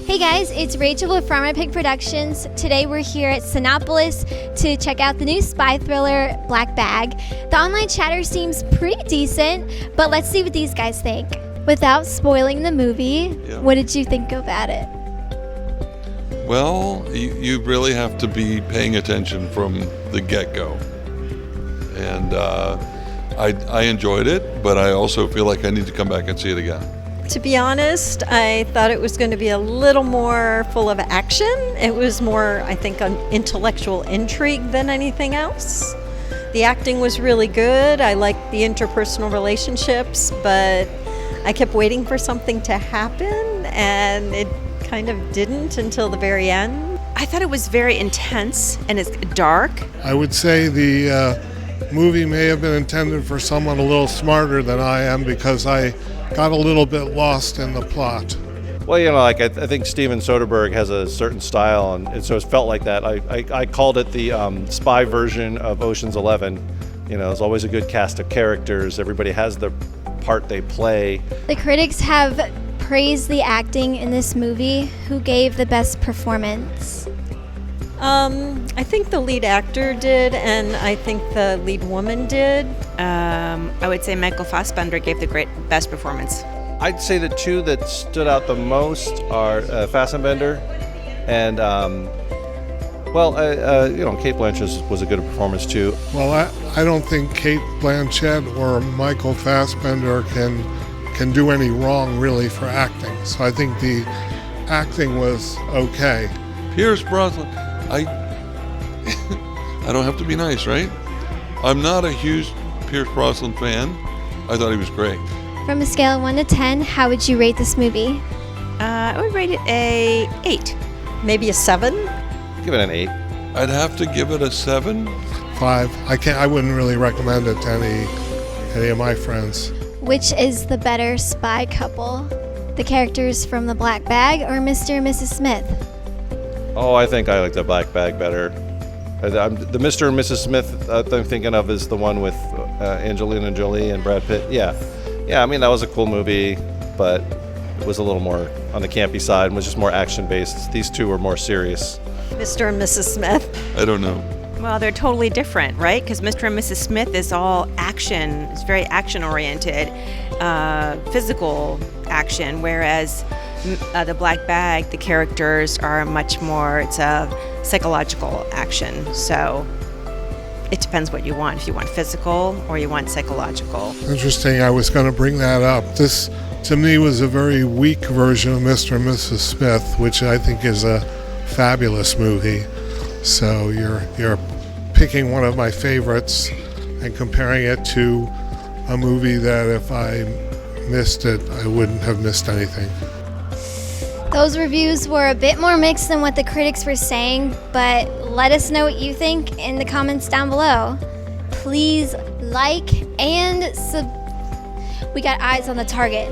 Hey guys, it's Rachel with Farmer Pig Productions. Today we're here at Sinopolis to check out the new spy thriller, Black Bag. The online chatter seems pretty decent, but let's see what these guys think. Without spoiling the movie, What did you think about it? Well, you really have to be paying attention from the get-go. And I enjoyed it, but I also feel like I need to come back and see it again. To be honest, I thought it was going to be a little more full of action. It was more, I think, an intellectual intrigue than anything else. The acting was really good. I liked the interpersonal relationships, but I kept waiting for something to happen, and it kind of didn't until the very end. I thought it was very intense and it's dark. I would say the movie may have been intended for someone a little smarter than I am, because I got a little bit lost in the plot. Well, I think Steven Soderbergh has a certain style, and so it felt like that. I called it the spy version of Ocean's 11. There's always a good cast of characters. Everybody has the part they play. The critics have praised the acting in this movie. Who gave the best performance? I think the lead actor did, and I think the lead woman did. I would say Michael Fassbender gave the best performance. I'd say the two that stood out the most are Fassbender and, Kate Blanchett was a good performance too. Well, I don't think Kate Blanchett or Michael Fassbender can do any wrong really for acting. So I think the acting was okay. Pierce Brosnan, I don't have to be nice, right? I'm not a huge Pierce Brosnan fan. I thought he was great. From a scale of 1 to 10, how would you rate this movie? I would rate it a 8. Maybe a 7. Give it an 8. I'd have to give it a 7. 5. I wouldn't really recommend it to any of my friends. Which is the better spy couple? The characters from The Black Bag or Mr. and Mrs. Smith? Oh, I think I like the Black Bag better. The Mr. and Mrs. Smith I'm thinking of is the one with Angelina Jolie and Brad Pitt. Yeah, I mean, that was a cool movie, but it was a little more on the campy side and was just more action-based. These two were more serious. Mr. and Mrs. Smith. I don't know. Well, they're totally different, right? Because Mr. and Mrs. Smith is all action. It's very action-oriented, physical action, whereas the Black Bag, the characters are much more, it's a psychological action. So it depends what you want, if you want physical or you want psychological. Interesting, I was going to bring that up. This, to me, was a very weak version of Mr. and Mrs. Smith, which I think is a fabulous movie. So you're picking one of my favorites and comparing it to a movie that if I missed it, I wouldn't have missed anything. Those reviews were a bit more mixed than what the critics were saying, but let us know what you think in the comments down below. Please like and we got eyes on the target.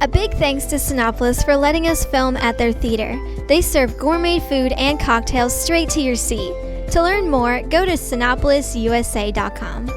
A big thanks to Sinopolis for letting us film at their theater. They serve gourmet food and cocktails straight to your seat. To learn more, go to sinopolisusa.com.